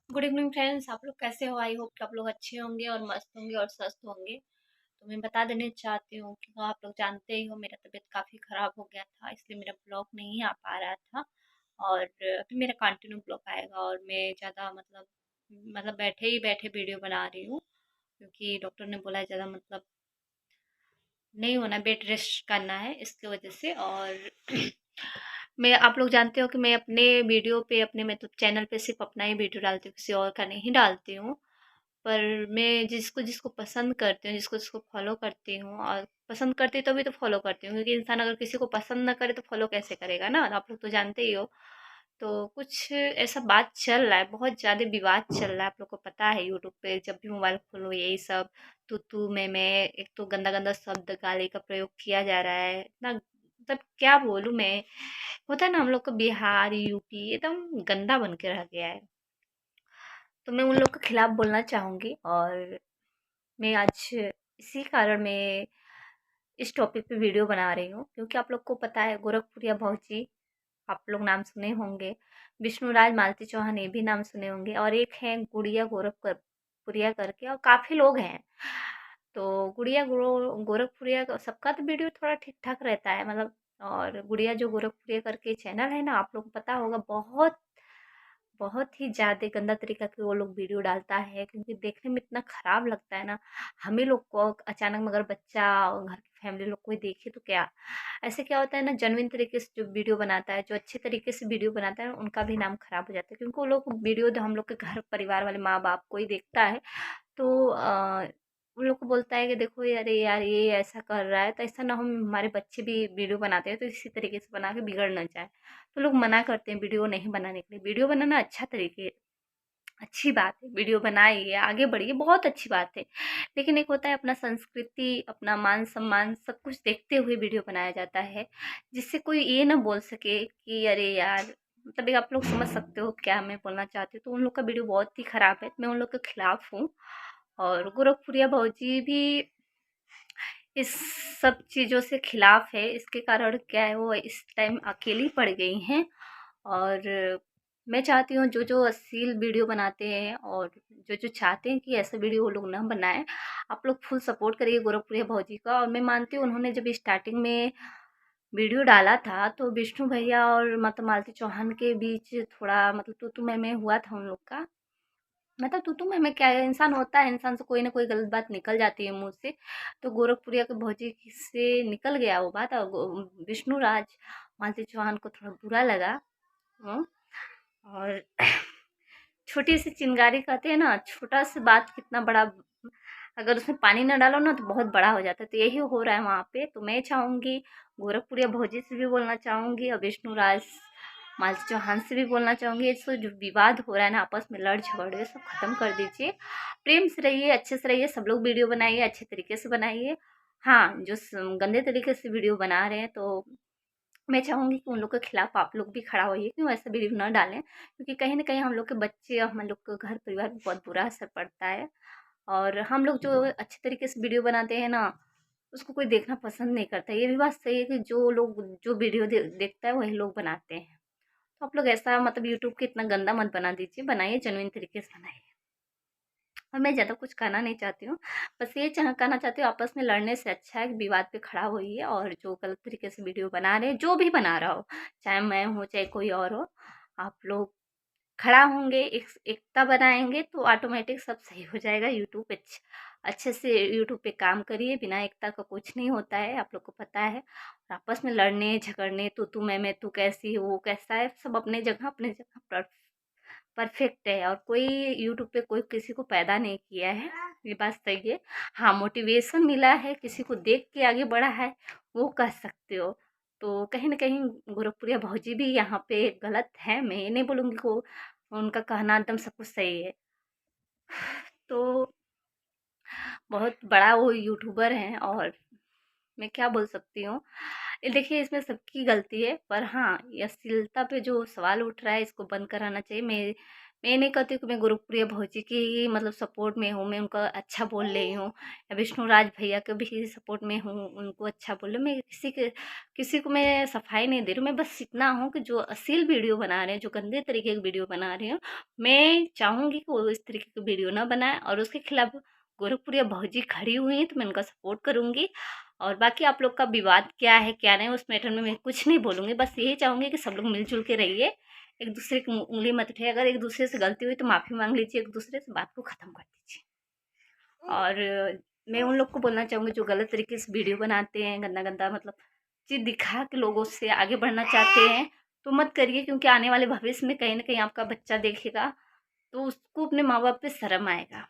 Good evening friends. आप लोग कैसे हो? आई होप कि आप लोग अच्छे होंगे और मस्त होंगे और स्वस्थ होंगे। तो मैं बता देना चाहती हूँ कि आप लोग जानते ही हो मेरा तबीयत काफ़ी ख़राब हो गया था, इसलिए मेरा ब्लॉग नहीं आ पा रहा था। और अभी मेरा कंटिन्यू ब्लॉग आएगा और मैं ज़्यादा मतलब बैठे ही बैठे वीडियो बना रही हूँ, क्योंकि डॉक्टर ने बोला है ज़्यादा नहीं होना, बेड रेस्ट करना है इसकी वजह से। और मैं आप लोग जानते हो कि मैं अपने वीडियो पे अपने मतलब चैनल पे सिर्फ अपना ही वीडियो डालती हूँ, किसी और का नहीं डालती हूँ। पर मैं जिसको जिसको पसंद करती हूँ, जिसको जिसको फॉलो करती हूँ, और पसंद करती तभी तो फॉलो करती हूँ, क्योंकि इंसान अगर किसी को पसंद ना करे तो फॉलो कैसे करेगा ना। आप लोग तो जानते ही हो। तो कुछ ऐसा बात चल रहा है, बहुत ज़्यादा विवाद चल रहा है, आप लोग को पता है। यूट्यूब पे जब भी मोबाइल खोलो यही सब तू मैं, एक तो गंदा गंदा शब्द गाली का प्रयोग किया जा रहा है इतना, मतलब क्या बोलूँ मैं। होता है ना, हम लोग का बिहार यूपी एकदम गंदा बन के रह गया है। तो मैं उन लोग के खिलाफ बोलना चाहूँगी। और मैं आज इसी कारण मैं इस टॉपिक पे वीडियो बना रही हूँ, क्योंकि आप लोग को पता है गोरखपुरिया भाऊजी, आप लोग नाम सुने होंगे। विष्णुराज मालती चौहान, ये भी नाम सुने होंगे। और एक है गुड़िया गोरखपुरिया करके, और काफ़ी लोग हैं। तो गुड़िया गोरखपुरिया सबका तो वीडियो थोड़ा ठीक ठाक रहता है मतलब। और गुड़िया जो गोरखपुरिया करके चैनल है ना, आप लोग को पता होगा, बहुत बहुत ही ज़्यादा गंदा तरीका के वो लोग वीडियो डालता है, क्योंकि देखने में इतना ख़राब लगता है ना। हमें लोग को अचानक मगर बच्चा और घर की फैमिली लोग कोई देखे तो क्या, ऐसे क्या होता है ना, जेन्युइन तरीके से जो वीडियो बनाता है, जो अच्छे तरीके से वीडियो बनाता है, उनका भी नाम ख़राब हो जाता है, क्योंकि वो लोग वीडियो हम लोग के घर परिवार वाले माँ बाप कोई देखता है तो उन लोग को बोलता है कि देखो अरे यार ये ऐसा कर रहा है, तो ऐसा ना हो हमारे बच्चे भी वीडियो बनाते हैं तो इसी तरीके से बना के बिगड़ ना जाए। तो लोग मना करते हैं वीडियो नहीं बनाने के लिए। वीडियो बनाना अच्छा तरीके अच्छी बात है, वीडियो बनाइए, आगे बढ़िए, बहुत अच्छी बात है। लेकिन एक होता है अपना संस्कृति, अपना मान सम्मान सब कुछ देखते हुए वीडियो बनाया जाता है, जिससे कोई ये ना बोल सके कि अरे यार, मतलब ये आप लोग समझ सकते हो क्या मैं बोलना चाहती हूँ। तो उन लोग का वीडियो बहुत ही खराब है, मैं उन लोग के खिलाफ हूँ। और गोरखपुरिया भाऊजी भी इस सब चीज़ों से खिलाफ है। इसके कारण क्या है, वो इस टाइम अकेली पड़ गई हैं। और मैं चाहती हूँ जो जो अश्लील वीडियो बनाते हैं और जो जो चाहते हैं कि ऐसा वीडियो वो लोग ना बनाएं, आप लोग फुल सपोर्ट करिए गोरखपुरिया भाऊजी का। और मैं मानती हूँ उन्होंने जब स्टार्टिंग में वीडियो डाला था तो विष्णु भैया और मतलब मालती चौहान के बीच थोड़ा मतलब तू मैं हुआ था उन लोग का। मतलब तू मैं क्या है, इंसान होता है, इंसान से कोई ना कोई गलत बात निकल जाती है मुंह से। तो गोरखपुरिया के भौजी से निकल गया वो बात, और विष्णु राज मालती चौहान को थोड़ा बुरा लगा। हम्म, और छोटी सी चिंगारी कहते हैं ना, छोटा सी बात कितना बड़ा, अगर उसमें पानी ना डालो ना तो बहुत बड़ा हो जाता है। तो यही हो रहा है वहाँ पे। तो मैं चाहूँगी गोरखपुरिया भौजी से भी बोलना चाहूँगी, और विष्णुराज मालती चौहान से भी बोलना चाहूँगी, ये सब जो विवाद हो रहा है ना, आपस में लड़ झगड़े, सब खत्म कर दीजिए। प्रेम से रहिए, अच्छे से रहिए, सब लोग वीडियो बनाइए, अच्छे तरीके से बनाइए। हाँ, जो गंदे तरीके से वीडियो बना रहे हैं तो मैं चाहूँगी कि उन लोग के खिलाफ आप लोग भी खड़ा होइए, क्यों ऐसा वीडियो ना डालें, क्योंकि कहीं न कहीं हम लोग के बच्चे और हम लोग के घर परिवार पे बहुत बुरा असर पड़ता है। और हम लोग जो अच्छे तरीके से वीडियो बनाते हैं ना, उसको कोई देखना पसंद नहीं करता। ये भी बात सही है कि जो लोग जो वीडियो देखता है वही लोग बनाते हैं। तो आप लोग ऐसा मतलब यूट्यूब के इतना गंदा मत बना दीजिए, बनाइए जेन्युइन तरीके से बनाइए। और मैं ज़्यादा कुछ कहना नहीं चाहती हूँ, बस ये कहना चाहती हूँ, आपस में लड़ने से अच्छा है कि विवाद पे खड़ा होइए। और जो गलत तरीके से वीडियो बना रहे हैं, जो भी बना रहा हो, चाहे मैं हूँ चाहे कोई और हो, आप लोग खड़ा होंगे, एकता बनाएंगे तो ऑटोमेटिक सब सही हो जाएगा। यूट्यूब पे अच्छे से यूट्यूब पे काम करिए, बिना एकता का कुछ नहीं होता है, आप लोग को पता है। और आपस में लड़ने झगड़ने, तू मैं तू कैसी है वो कैसा है, सब अपने जगह पर परफेक्ट है। और कोई यूट्यूब पे कोई किसी को पैदा नहीं किया है, ये बात सही है। हाँ, मोटिवेशन मिला है, किसी को देख के आगे बढ़ा है, वो कह सकते हो। तो कहीं न कहीं गोरखपुरिया भौजी भी यहाँ पे गलत है, मैं ये नहीं बोलूँगी को उनका कहना एकदम सब कुछ सही है। तो बहुत बड़ा वो यूट्यूबर हैं, और मैं क्या बोल सकती हूँ, ये देखिए इसमें सबकी गलती है, पर हाँ, ये अश्लीलता पे जो सवाल उठ रहा है इसको बंद कराना चाहिए। मैं ये नहीं कहती हूँ कि मैं गुरुप्रिया भौजी की ही मतलब सपोर्ट में हूँ, मैं उनका अच्छा बोल रही हूँ, या विष्णुराज भैया के भी सपोर्ट में हूँ, उनको अच्छा बोल रही हूँ। मैं किसी को मैं सफाई नहीं दे रही हूँ। मैं बस इतना हूँ कि जो अश्लील वीडियो बना रहे हैं, जो गंदे तरीके की वीडियो बना रही हूँ, मैं चाहूँगी कि वो इस तरीके की वीडियो ना बनाए, और उसके खिलाफ गुरुप्रिया भौजी खड़ी हुई हैं तो मैं उनका सपोर्ट करूँगी। और बाकी आप लोग का विवाद क्या है क्या नहीं, उस मैटर में मैं कुछ नहीं बोलूँगी। बस यही चाहूँगी कि सब लोग मिलजुल के रहिए, एक दूसरे की उंगली मत उठाइए। अगर एक दूसरे से गलती हुई तो माफ़ी मांग लीजिए, एक दूसरे से बात को ख़त्म कर दीजिए। और मैं उन लोग को बोलना चाहूँगी जो गलत तरीके से वीडियो बनाते हैं, गंदा गंदा मतलब चीज़ दिखा के लोगों से आगे बढ़ना चाहते हैं, तो मत करिए, क्योंकि आने वाले भविष्य में कहीं ना कहीं आपका बच्चा देखेगा तो उसको अपने माँ बाप पे शर्म आएगा।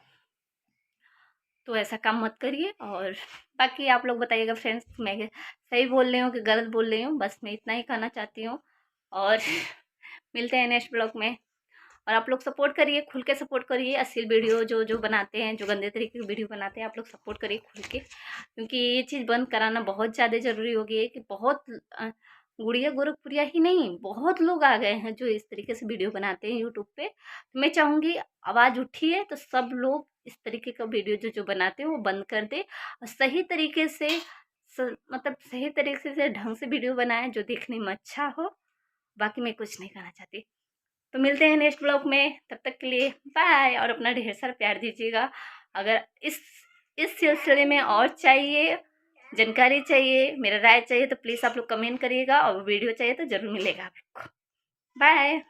तो ऐसा काम मत करिए। और बाकी आप लोग बताइएगा फ्रेंड्स, मैं सही बोल रही हूँ कि गलत बोल रही हूँ, बस मैं इतना ही कहना चाहती हूँ। और मिलते हैं नेक्स्ट ब्लॉग में। और आप लोग सपोर्ट करिए, खुल के सपोर्ट करिए। अश्लील वीडियो जो जो बनाते हैं, जो गंदे तरीके की वीडियो बनाते हैं, आप लोग सपोर्ट करिए खुल के, क्योंकि ये चीज़ बंद कराना बहुत ज़्यादा ज़रूरी हो गई है। कि बहुत गुड़िया गोरखपुरिया ही नहीं, बहुत लोग आ गए हैं जो इस तरीके से वीडियो बनाते हैं यूट्यूब पे। तो मैं चाहूँगी आवाज़ उठी है तो सब लोग इस तरीके का वीडियो जो जो बनाते हैं वो बंद कर दे, और सही तरीके से मतलब सही तरीके से ढंग से वीडियो बनाएं जो देखने में अच्छा हो। बाकी मैं कुछ नहीं कहना चाहती। तो मिलते हैं नेक्स्ट ब्लॉग में, तब तक के लिए बाय। और अपना ढेर सारा प्यार दीजिएगा। अगर इस सिलसिले में और चाहिए, जानकारी चाहिए, मेरा राय चाहिए, तो प्लीज़ आप लोग कमेंट करिएगा, और वीडियो चाहिए तो ज़रूर मिलेगा आप लोग को। बाय।